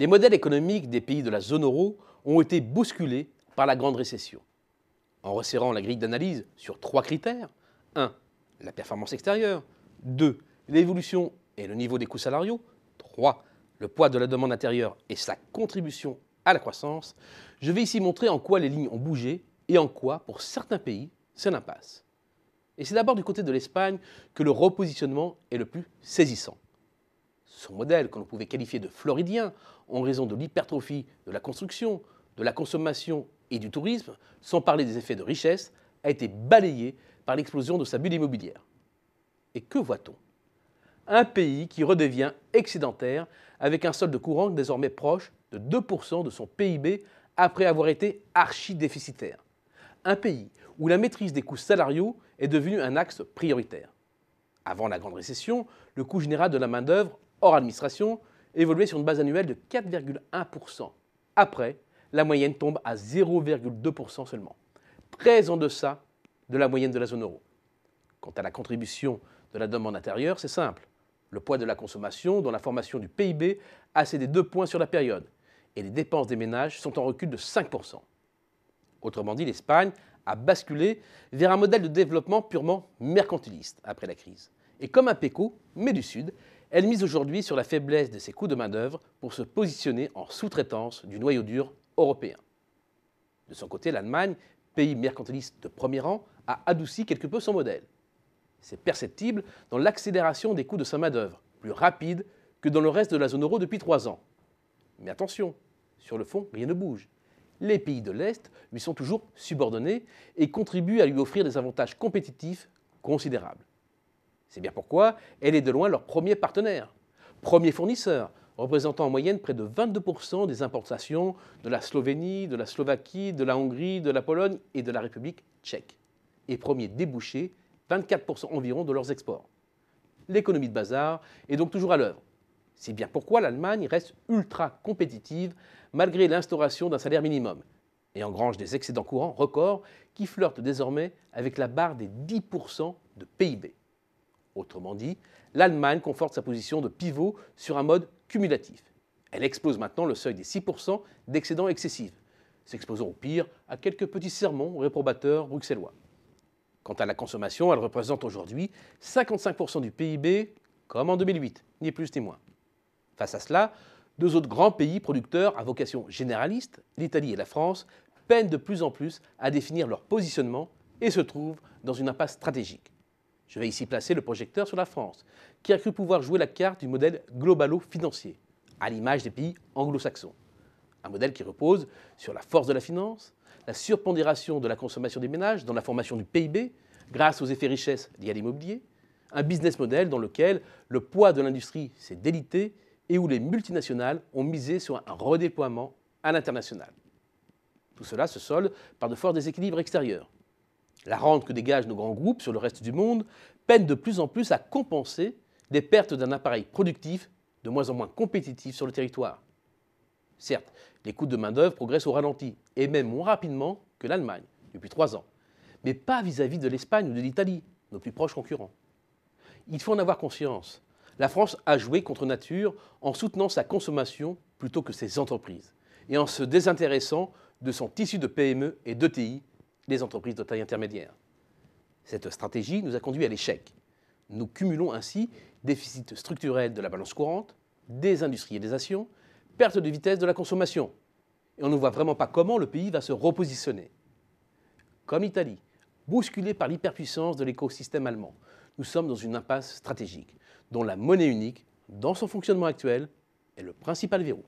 Les modèles économiques des pays de la zone euro ont été bousculés par la grande récession. En resserrant la grille d'analyse sur 3 critères, 1. La performance extérieure, 2. L'évolution et le niveau des coûts salariaux, 3. Le poids de la demande intérieure et sa contribution à la croissance, je vais ici montrer en quoi les lignes ont bougé et en quoi, pour certains pays, c'est l'impasse. Et c'est d'abord du côté de l'Espagne que le repositionnement est le plus saisissant. Son modèle, que l'on pouvait qualifier de floridien, en raison de l'hypertrophie de la construction, de la consommation et du tourisme, sans parler des effets de richesse, a été balayé par l'explosion de sa bulle immobilière. Et que voit-on? Un pays qui redevient excédentaire avec un solde courant désormais proche de 2% de son PIB après avoir été archi-déficitaire. Un pays où la maîtrise des coûts salariaux est devenue un axe prioritaire. Avant la grande récession, le coût général de la main-d'œuvre hors administration évoluait sur une base annuelle de 4,1%. Après, la moyenne tombe à 0,2% seulement, très en deçà de la moyenne de la zone euro. Quant à la contribution de la demande intérieure, c'est simple. Le poids de la consommation dans la formation du PIB a cédé 2 points sur la période et les dépenses des ménages sont en recul de 5%. Autrement dit, l'Espagne a basculé vers un modèle de développement purement mercantiliste après la crise. Et comme un PECO, mais du Sud, elle mise aujourd'hui sur la faiblesse de ses coûts de main-d'œuvre pour se positionner en sous-traitance du noyau dur européen. De son côté, l'Allemagne, pays mercantiliste de premier rang, a adouci quelque peu son modèle. C'est perceptible dans l'accélération des coûts de sa main-d'œuvre, plus rapide que dans le reste de la zone euro depuis 3 ans. Mais attention, sur le fond, rien ne bouge. Les pays de l'Est lui sont toujours subordonnés et contribuent à lui offrir des avantages compétitifs considérables. C'est bien pourquoi elle est de loin leur premier partenaire, premier fournisseur, représentant en moyenne près de 22% des importations de la Slovénie, de la Slovaquie, de la Hongrie, de la Pologne et de la République tchèque. Et premier débouché, 24% environ de leurs exports. L'économie de bazar est donc toujours à l'œuvre. C'est bien pourquoi l'Allemagne reste ultra compétitive malgré l'instauration d'un salaire minimum et engrange des excédents courants records qui flirtent désormais avec la barre des 10% de PIB. Autrement dit, l'Allemagne conforte sa position de pivot sur un mode cumulatif. Elle explose maintenant le seuil des 6% d'excédents excessifs, s'exposant au pire à quelques petits sermons réprobateurs bruxellois. Quant à la consommation, elle représente aujourd'hui 55% du PIB, comme en 2008, ni plus ni moins. Face à cela, 2 autres grands pays producteurs à vocation généraliste, l'Italie et la France, peinent de plus en plus à définir leur positionnement et se trouvent dans une impasse stratégique. Je vais ici placer le projecteur sur la France, qui a cru pouvoir jouer la carte du modèle globalo-financier, à l'image des pays anglo-saxons. Un modèle qui repose sur la force de la finance, la surpondération de la consommation des ménages dans la formation du PIB, grâce aux effets richesses liés à l'immobilier, un business model dans lequel le poids de l'industrie s'est délité et où les multinationales ont misé sur un redéploiement à l'international. Tout cela se solde par de forts déséquilibres extérieurs. La rente que dégagent nos grands groupes sur le reste du monde peine de plus en plus à compenser les pertes d'un appareil productif de moins en moins compétitif sur le territoire. Certes, les coûts de main-d'œuvre progressent au ralenti, et même moins rapidement que l'Allemagne, depuis 3 ans, mais pas vis-à-vis de l'Espagne ou de l'Italie, nos plus proches concurrents. Il faut en avoir conscience. La France a joué contre nature en soutenant sa consommation plutôt que ses entreprises, et en se désintéressant de son tissu de PME et d'ETI, les entreprises de taille intermédiaire. Cette stratégie nous a conduit à l'échec. Nous cumulons ainsi déficit structurel de la balance courante, désindustrialisation, perte de vitesse de la consommation. Et on ne voit vraiment pas comment le pays va se repositionner. Comme l'Italie, bousculée par l'hyperpuissance de l'écosystème allemand, nous sommes dans une impasse stratégique, dont la monnaie unique, dans son fonctionnement actuel, est le principal verrou.